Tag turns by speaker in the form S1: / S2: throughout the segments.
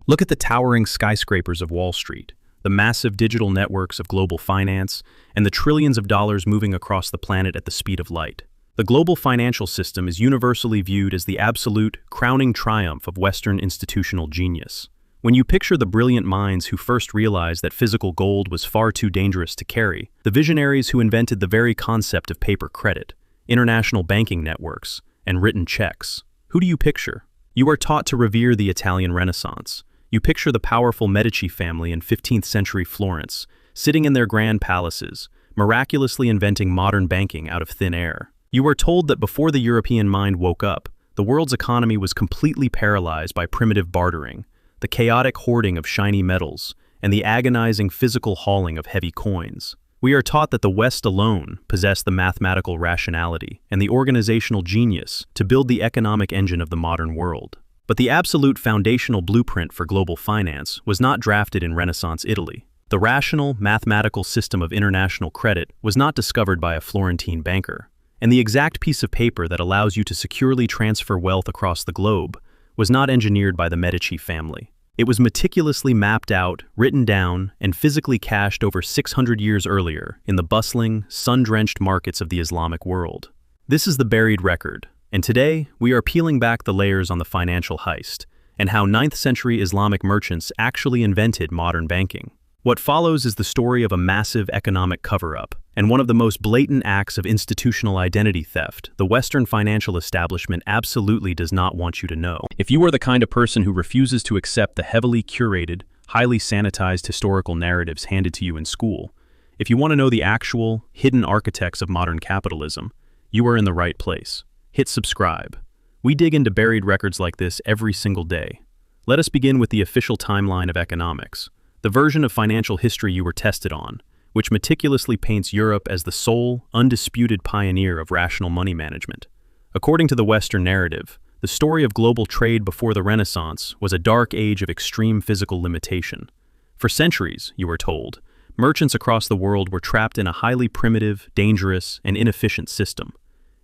S1: Look at the towering skyscrapers of Wall Street, the massive digital networks of global finance, and the trillions of dollars moving across the planet at the speed of light. The global financial system is universally viewed as the absolute, crowning triumph of Western institutional genius. When you picture the brilliant minds who first realized that physical gold was far too dangerous to carry, the visionaries who invented the very concept of paper credit, international banking networks, and written checks, who do you picture? You are taught to revere the Italian Renaissance. You picture the powerful Medici family in 15th century Florence, sitting in their grand palaces, miraculously inventing modern banking out of thin air. You are told that before the European mind woke up, the world's economy was completely paralyzed by primitive bartering, the chaotic hoarding of shiny metals, and the agonizing physical hauling of heavy coins. We are taught that the West alone possessed the mathematical rationality and the organizational genius to build the economic engine of the modern world. But the absolute foundational blueprint for global finance was not drafted in Renaissance Italy. The rational, mathematical system of international credit was not discovered by a Florentine banker. And the exact piece of paper that allows you to securely transfer wealth across the globe was not engineered by the Medici family. It was meticulously mapped out, written down, and physically cached over 600 years earlier in the bustling, sun-drenched markets of the Islamic world. This is the buried record, and today we are peeling back the layers on the financial heist and how 9th-century Islamic merchants actually invented modern banking. What follows is the story of a massive economic cover-up and one of the most blatant acts of institutional identity theft the Western financial establishment absolutely does not want you to know. If you are the kind of person who refuses to accept the heavily curated, highly sanitized historical narratives handed to you in school, if you want to know the actual, hidden architects of modern capitalism, you are in the right place. Hit subscribe. We dig into buried records like this every single day. Let us begin with the official timeline of economics, the version of financial history you were tested on, which meticulously paints Europe as the sole, undisputed pioneer of rational money management. According to the Western narrative, the story of global trade before the Renaissance was a dark age of extreme physical limitation. For centuries, you were told, merchants across the world were trapped in a highly primitive, dangerous, and inefficient system.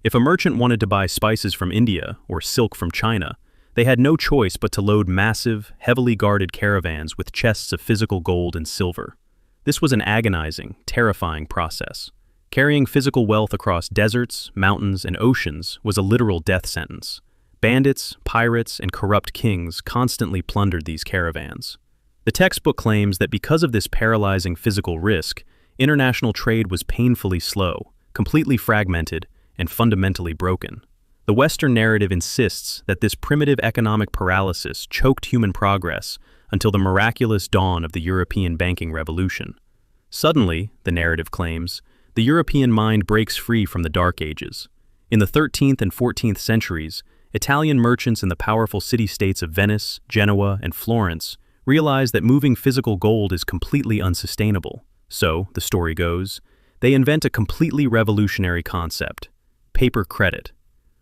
S1: If a merchant wanted to buy spices from India or silk from China, they had no choice but to load massive, heavily guarded caravans with chests of physical gold and silver. This was an agonizing, terrifying process. Carrying physical wealth across deserts, mountains, and oceans was a literal death sentence. Bandits, pirates, and corrupt kings constantly plundered these caravans. The textbook claims that because of this paralyzing physical risk, international trade was painfully slow, completely fragmented, and fundamentally broken. The Western narrative insists that this primitive economic paralysis choked human progress until the miraculous dawn of the European banking revolution. Suddenly, the narrative claims, the European mind breaks free from the Dark Ages. In the 13th and 14th centuries, Italian merchants in the powerful city-states of Venice, Genoa, and Florence realized that moving physical gold is completely unsustainable. So, the story goes, they invent a completely revolutionary concept: paper credit.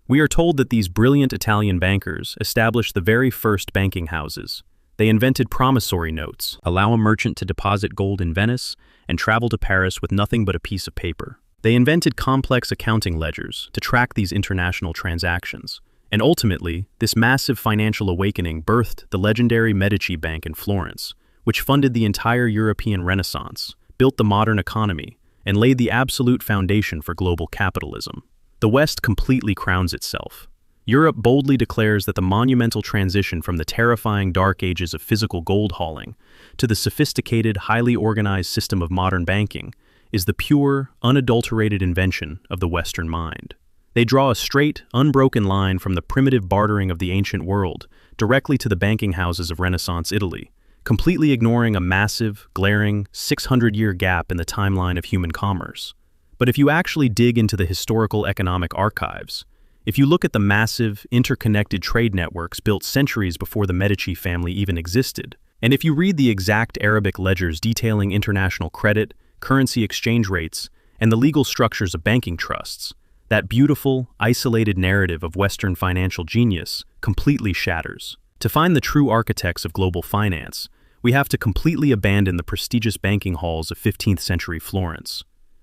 S1: We are told that these brilliant Italian bankers established the very first banking houses. They invented promissory notes, allow a merchant to deposit gold in Venice and travel to Paris with nothing but a piece of paper. They invented complex accounting ledgers to track these international transactions. And ultimately, this massive financial awakening birthed the legendary Medici Bank in Florence, which funded the entire European Renaissance, built the modern economy, and laid the absolute foundation for global capitalism. The West completely crowns itself. Europe boldly declares that the monumental transition from the terrifying dark ages of physical gold hauling to the sophisticated, highly organized system of modern banking is the pure, unadulterated invention of the Western mind. They draw a straight, unbroken line from the primitive bartering of the ancient world directly to the banking houses of Renaissance Italy, completely ignoring a massive, glaring, 600-year gap in the timeline of human commerce. But if you actually dig into the historical economic archives, if you look at the massive, interconnected trade networks built centuries before the Medici family even existed, and if you read the exact Arabic ledgers detailing international credit, currency exchange rates, and the legal structures of banking trusts, that beautiful, isolated narrative of Western financial genius completely shatters. To find the true architects of global finance, we have to completely abandon the prestigious banking halls of 15th century Florence.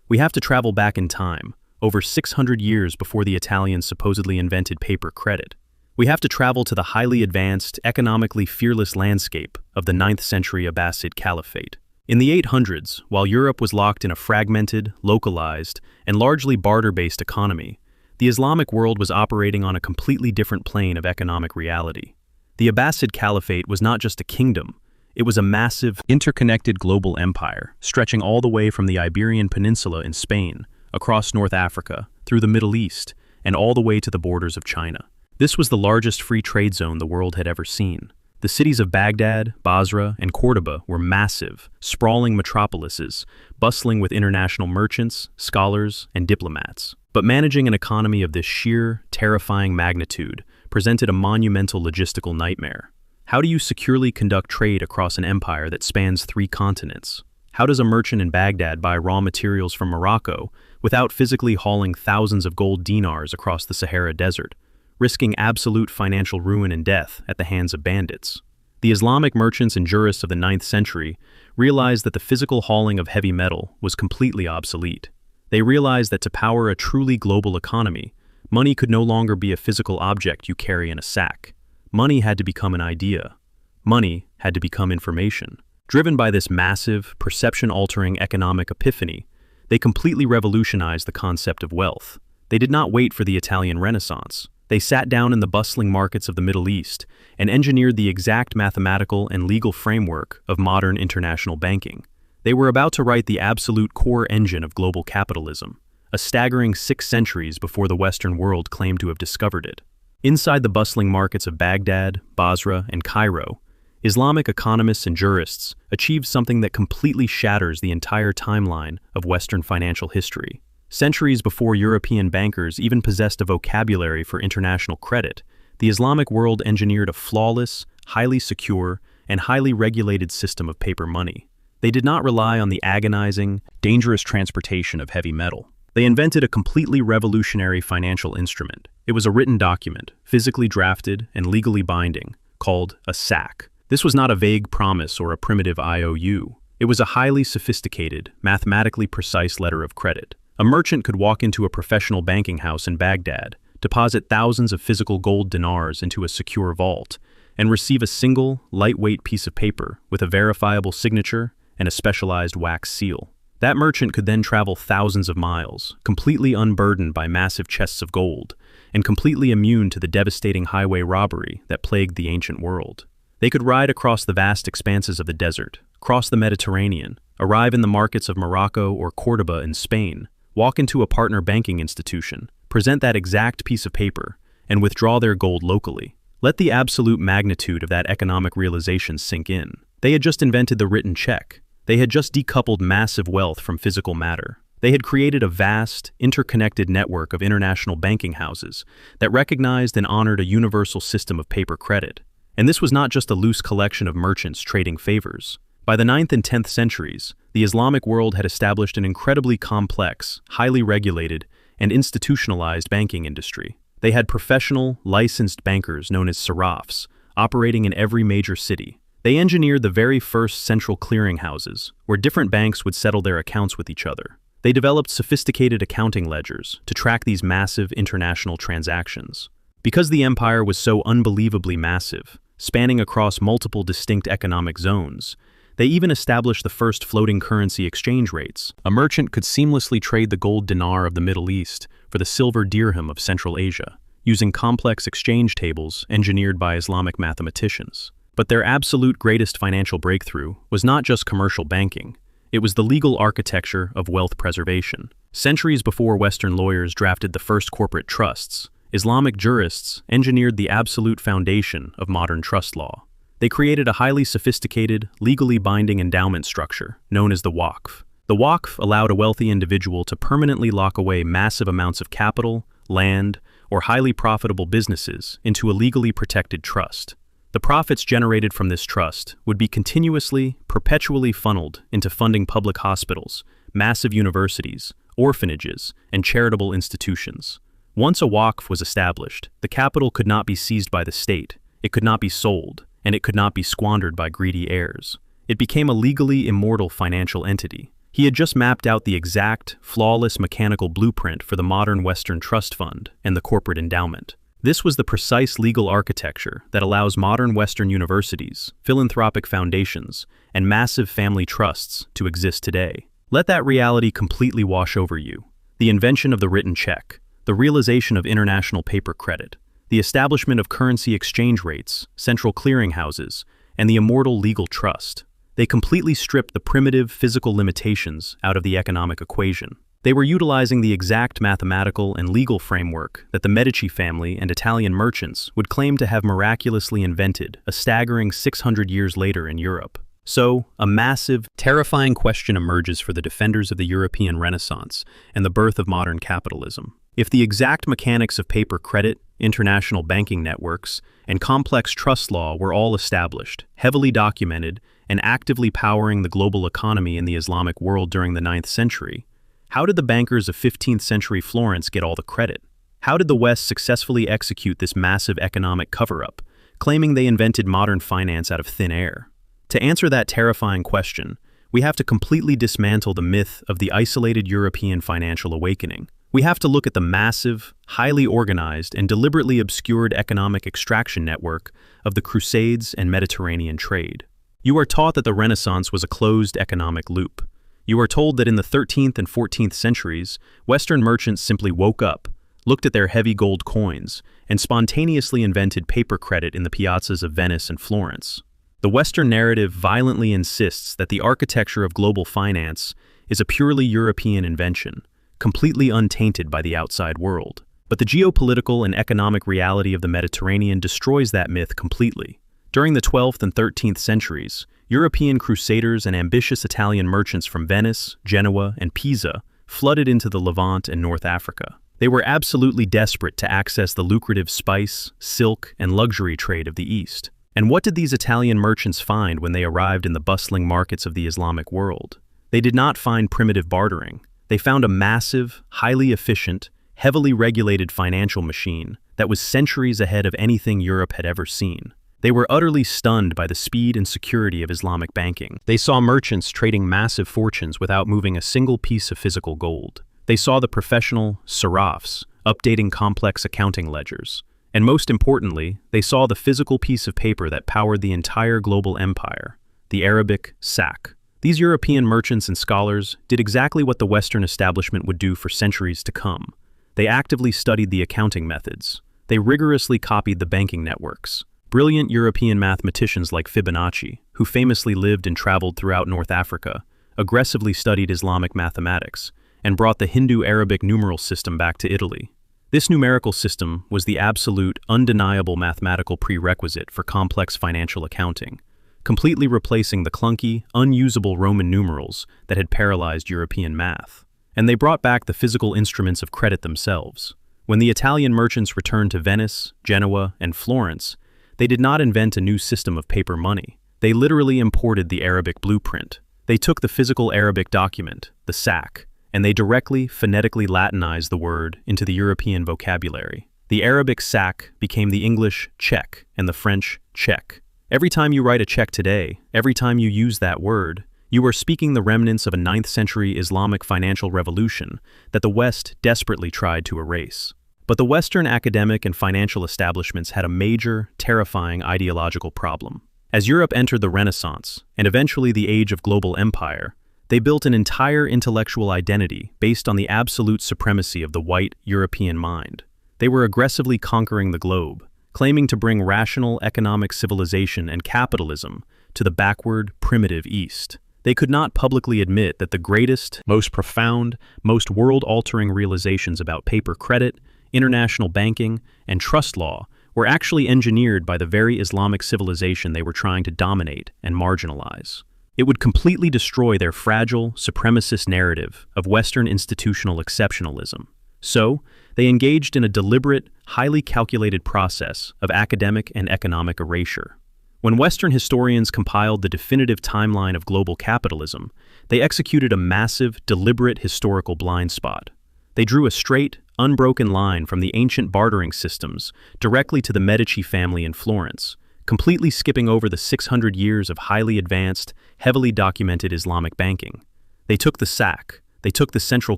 S1: We have to travel back in time, over 600 years before the Italians supposedly invented paper credit. We have to travel to the highly advanced, economically fearless landscape of the 9th-century Abbasid Caliphate. In the 800s, while Europe was locked in a fragmented, localized, and largely barter-based economy, the Islamic world was operating on a completely different plane of economic reality. The Abbasid Caliphate was not just a kingdom, it was a massive, interconnected global empire, stretching all the way from the Iberian Peninsula in Spain, across North Africa, through the Middle East, and all the way to the borders of China. This was the largest free trade zone the world had ever seen. The cities of Baghdad, Basra, and Cordoba were massive, sprawling metropolises, bustling with international merchants, scholars, and diplomats. But managing an economy of this sheer, terrifying magnitude presented a monumental logistical nightmare. How do you securely conduct trade across an empire that spans 3 continents? How does a merchant in Baghdad buy raw materials from Morocco without physically hauling thousands of gold dinars across the Sahara Desert, risking absolute financial ruin and death at the hands of bandits? The Islamic merchants and jurists of the 9th century realized that the physical hauling of heavy metal was completely obsolete. They realized that to power a truly global economy, money could no longer be a physical object you carry in a sack. Money had to become an idea. Money had to become information. Driven by this massive, perception-altering economic epiphany, they completely revolutionized the concept of wealth. They did not wait for the Italian Renaissance. They sat down in the bustling markets of the Middle East and engineered the exact mathematical and legal framework of modern international banking. They were about to write the absolute core engine of global capitalism, a staggering 6 centuries before the Western world claimed to have discovered it. Inside the bustling markets of Baghdad, Basra, and Cairo, Islamic economists and jurists achieved something that completely shatters the entire timeline of Western financial history. Centuries before European bankers even possessed a vocabulary for international credit, the Islamic world engineered a flawless, highly secure, and highly regulated system of paper money. They did not rely on the agonizing, dangerous transportation of heavy metal. They invented a completely revolutionary financial instrument. It was a written document, physically drafted and legally binding, called a Saqq. This was not a vague promise or a primitive IOU. It was a highly sophisticated, mathematically precise letter of credit. A merchant could walk into a professional banking house in Baghdad, deposit thousands of physical gold dinars into a secure vault, and receive a single, lightweight piece of paper with a verifiable signature and a specialized wax seal. That merchant could then travel thousands of miles, completely unburdened by massive chests of gold, and completely immune to the devastating highway robbery that plagued the ancient world. They could ride across the vast expanses of the desert, cross the Mediterranean, arrive in the markets of Morocco or Cordoba in Spain, walk into a partner banking institution, present that exact piece of paper, and withdraw their gold locally. Let the absolute magnitude of that economic realization sink in. They had just invented the written check. They had just decoupled massive wealth from physical matter. They had created a vast, interconnected network of international banking houses that recognized and honored a universal system of paper credit. And this was not just a loose collection of merchants trading favors. By the 9th and 10th centuries, the Islamic world had established an incredibly complex, highly regulated, and institutionalized banking industry. They had professional, licensed bankers known as Sarrafs, operating in every major city. They engineered the very first central clearinghouses, where different banks would settle their accounts with each other. They developed sophisticated accounting ledgers to track these massive international transactions. Because the empire was so unbelievably massive, spanning across multiple distinct economic zones, they even established the first floating currency exchange rates. A merchant could seamlessly trade the gold dinar of the Middle East for the silver dirham of Central Asia, using complex exchange tables engineered by Islamic mathematicians. But their absolute greatest financial breakthrough was not just commercial banking, it was the legal architecture of wealth preservation. Centuries before Western lawyers drafted the first corporate trusts, Islamic jurists engineered the absolute foundation of modern trust law. They created a highly sophisticated, legally binding endowment structure known as the Waqf. The Waqf allowed a wealthy individual to permanently lock away massive amounts of capital, land, or highly profitable businesses into a legally protected trust. The profits generated from this trust would be continuously, perpetually funneled into funding public hospitals, massive universities, orphanages, and charitable institutions. Once a Waqf was established, the capital could not be seized by the state, it could not be sold, and it could not be squandered by greedy heirs. It became a legally immortal financial entity. He had just mapped out the exact, flawless mechanical blueprint for the modern Western trust fund and the corporate endowment. This was the precise legal architecture that allows modern Western universities, philanthropic foundations, and massive family trusts to exist today. Let that reality completely wash over you. The invention of the written check, the realization of international paper credit, the establishment of currency exchange rates, central clearinghouses, and the immortal legal trust. They completely stripped the primitive physical limitations out of the economic equation. They were utilizing the exact mathematical and legal framework that the Medici family and Italian merchants would claim to have miraculously invented a staggering 600 years later in Europe. So, a massive, terrifying question emerges for the defenders of the European Renaissance and the birth of modern capitalism. If the exact mechanics of paper credit, international banking networks, and complex trust law were all established, heavily documented, and actively powering the global economy in the Islamic world during the 9th century, how did the bankers of 15th century Florence get all the credit? How did the West successfully execute this massive economic cover-up, claiming they invented modern finance out of thin air? To answer that terrifying question, we have to completely dismantle the myth of the isolated European financial awakening. We have to look at the massive, highly organized, and deliberately obscured economic extraction network of the Crusades and Mediterranean trade. You are taught that the Renaissance was a closed economic loop. You are told that in the 13th and 14th centuries, Western merchants simply woke up, looked at their heavy gold coins, and spontaneously invented paper credit in the piazzas of Venice and Florence. The Western narrative violently insists that the architecture of global finance is a purely European invention, completely untainted by the outside world. But the geopolitical and economic reality of the Mediterranean destroys that myth completely. During the 12th and 13th centuries, European crusaders and ambitious Italian merchants from Venice, Genoa, and Pisa flooded into the Levant and North Africa. They were absolutely desperate to access the lucrative spice, silk, and luxury trade of the East. And what did these Italian merchants find when they arrived in the bustling markets of the Islamic world? They did not find primitive bartering. They found a massive, highly efficient, heavily regulated financial machine that was centuries ahead of anything Europe had ever seen. They were utterly stunned by the speed and security of Islamic banking. They saw merchants trading massive fortunes without moving a single piece of physical gold. They saw the professional Sarrafs updating complex accounting ledgers. And most importantly, they saw the physical piece of paper that powered the entire global empire, the Arabic Saqq. These European merchants and scholars did exactly what the Western establishment would do for centuries to come. They actively studied the accounting methods. They rigorously copied the banking networks. Brilliant European mathematicians like Fibonacci, who famously lived and traveled throughout North Africa, aggressively studied Islamic mathematics and brought the Hindu-Arabic numeral system back to Italy. This numerical system was the absolute, undeniable mathematical prerequisite for complex financial accounting, completely replacing the clunky, unusable Roman numerals that had paralyzed European math. And they brought back the physical instruments of credit themselves. When the Italian merchants returned to Venice, Genoa, and Florence, they did not invent a new system of paper money. They literally imported the Arabic blueprint. They took the physical Arabic document, the Saqq, and they directly, phonetically Latinized the word into the European vocabulary. The Arabic Saqq became the English check and the French check. Every time you write a check today, every time you use that word, you are speaking the remnants of a 9th century Islamic financial revolution that the West desperately tried to erase. But the Western academic and financial establishments had a major, terrifying ideological problem. As Europe entered the Renaissance, and eventually the age of global empire, they built an entire intellectual identity based on the absolute supremacy of the white European mind. They were aggressively conquering the globe, claiming to bring rational economic civilization and capitalism to the backward, primitive East. They could not publicly admit that the greatest, most profound, most world-altering realizations about paper credit, international banking, and trust law were actually engineered by the very Islamic civilization they were trying to dominate and marginalize. It would completely destroy their fragile, supremacist narrative of Western institutional exceptionalism. So, they engaged in a deliberate, highly calculated process of academic and economic erasure. When Western historians compiled the definitive timeline of global capitalism, they executed a massive, deliberate historical blind spot. They drew a straight, unbroken line from the ancient bartering systems directly to the Medici family in Florence, completely skipping over the 600 years of highly advanced, heavily documented Islamic banking. They took the Saqq, they took the central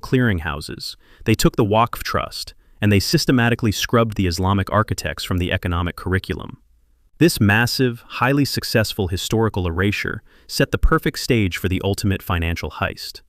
S1: clearinghouses, they took the Waqf trust, and they systematically scrubbed the Islamic architects from the economic curriculum. This massive, highly successful historical erasure set the perfect stage for the ultimate financial heist.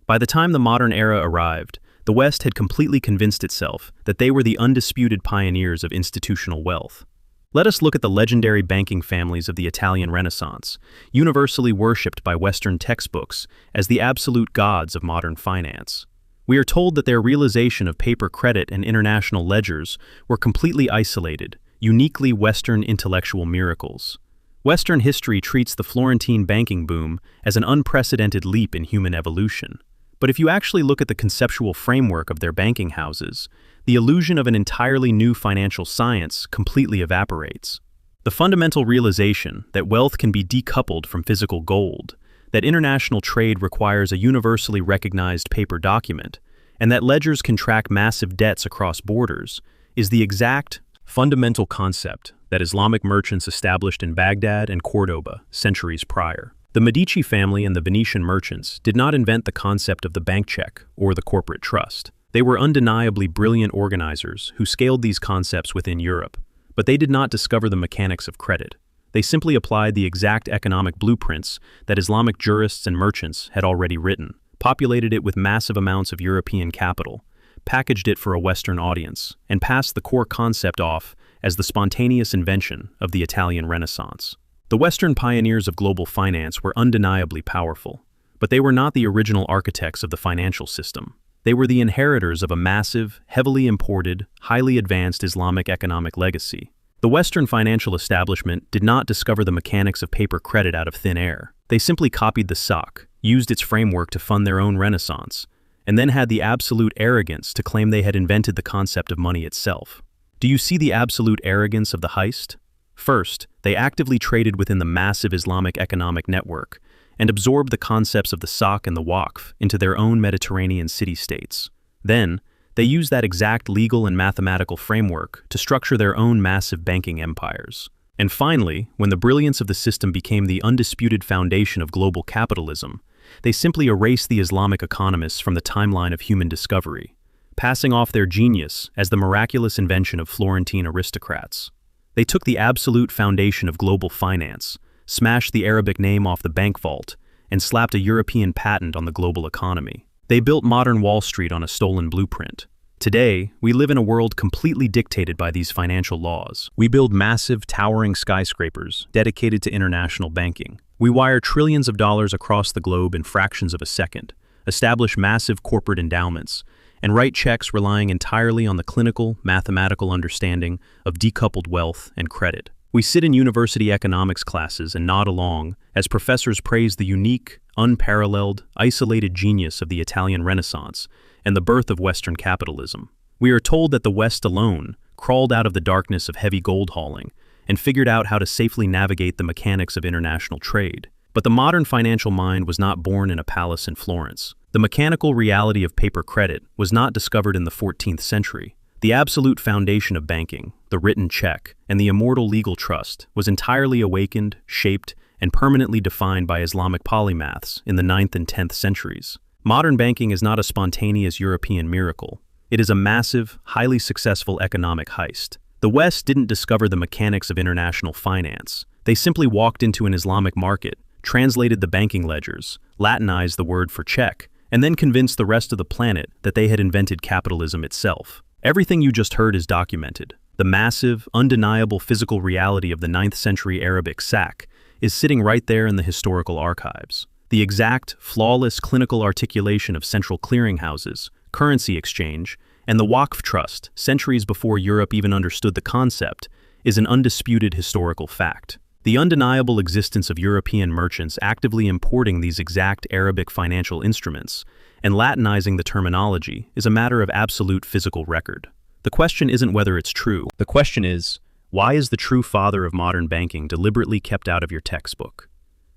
S1: By the time the modern era arrived, the West had completely convinced itself that they were the undisputed pioneers of institutional wealth. Let us look at the legendary banking families of the Italian Renaissance, universally worshipped by Western textbooks as the absolute gods of modern finance. We are told that their realization of paper credit and international ledgers were completely isolated, uniquely Western intellectual miracles. Western history treats the Florentine banking boom as an unprecedented leap in human evolution. But if you actually look at the conceptual framework of their banking houses, the illusion of an entirely new financial science completely evaporates. The fundamental realization that wealth can be decoupled from physical gold, that international trade requires a universally recognized paper document, and that ledgers can track massive debts across borders, is the exact fundamental concept that Islamic merchants established in Baghdad and Cordoba centuries prior. The Medici family and the Venetian merchants did not invent the concept of the bank check or the corporate trust. They were undeniably brilliant organizers who scaled these concepts within Europe, but they did not discover the mechanics of credit. They simply applied the exact economic blueprints that Islamic jurists and merchants had already written, populated it with massive amounts of European capital, packaged it for a Western audience, and passed the core concept off as the spontaneous invention of the Italian Renaissance. The Western pioneers of global finance were undeniably powerful, but they were not the original architects of the financial system. They were the inheritors of a massive, heavily imported, highly advanced Islamic economic legacy. The Western financial establishment did not discover the mechanics of paper credit out of thin air. They simply copied the Saqq, used its framework to fund their own renaissance, and then had the absolute arrogance to claim they had invented the concept of money itself. Do you see the absolute arrogance of the heist? First, they actively traded within the massive Islamic economic network and absorbed the concepts of the Saqq and the Waqf into their own Mediterranean city-states. Then, they used that exact legal and mathematical framework to structure their own massive banking empires. And finally, when the brilliance of the system became the undisputed foundation of global capitalism, they simply erased the Islamic economists from the timeline of human discovery, passing off their genius as the miraculous invention of Florentine aristocrats. They took the absolute foundation of global finance, smashed the Arabic name off the bank vault, and slapped a European patent on the global economy. They built modern Wall Street on a stolen blueprint. Today, we live in a world completely dictated by these financial laws. We build massive, towering skyscrapers dedicated to international banking. We wire trillions of dollars across the globe in fractions of a second, establish massive corporate endowments, and write checks relying entirely on the clinical, mathematical understanding of decoupled wealth and credit. We sit in university economics classes and nod along as professors praise the unique, unparalleled, isolated genius of the Italian Renaissance and the birth of Western capitalism. We are told that the West alone crawled out of the darkness of heavy gold hauling and figured out how to safely navigate the mechanics of international trade. But the modern financial mind was not born in a palace in Florence. The mechanical reality of paper credit was not discovered in the 14th century. The absolute foundation of banking, the written check, and the immortal legal trust was entirely awakened, shaped, and permanently defined by Islamic polymaths in the 9th and 10th centuries. Modern banking is not a spontaneous European miracle. It is a massive, highly successful economic heist. The West didn't discover the mechanics of international finance. They simply walked into an Islamic market, translated the banking ledgers, Latinized the word for check, and then convinced the rest of the planet that they had invented capitalism itself. Everything you just heard is documented. The massive, undeniable physical reality of the 9th-century Arabic Saqq is sitting right there in the historical archives. The exact, flawless clinical articulation of central clearinghouses, currency exchange, and the Waqf trust, centuries before Europe even understood the concept, is an undisputed historical fact. The undeniable existence of European merchants actively importing these exact Arabic financial instruments and Latinizing the terminology is a matter of absolute physical record. The question isn't whether it's true. The question is, why is the true father of modern banking deliberately kept out of your textbook?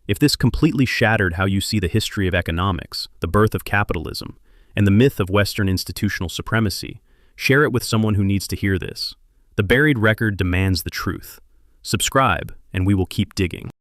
S1: If this completely shattered how you see the history of economics, the birth of capitalism, and the myth of Western institutional supremacy, share it with someone who needs to hear this. The buried record demands the truth. Subscribe, and we will keep digging.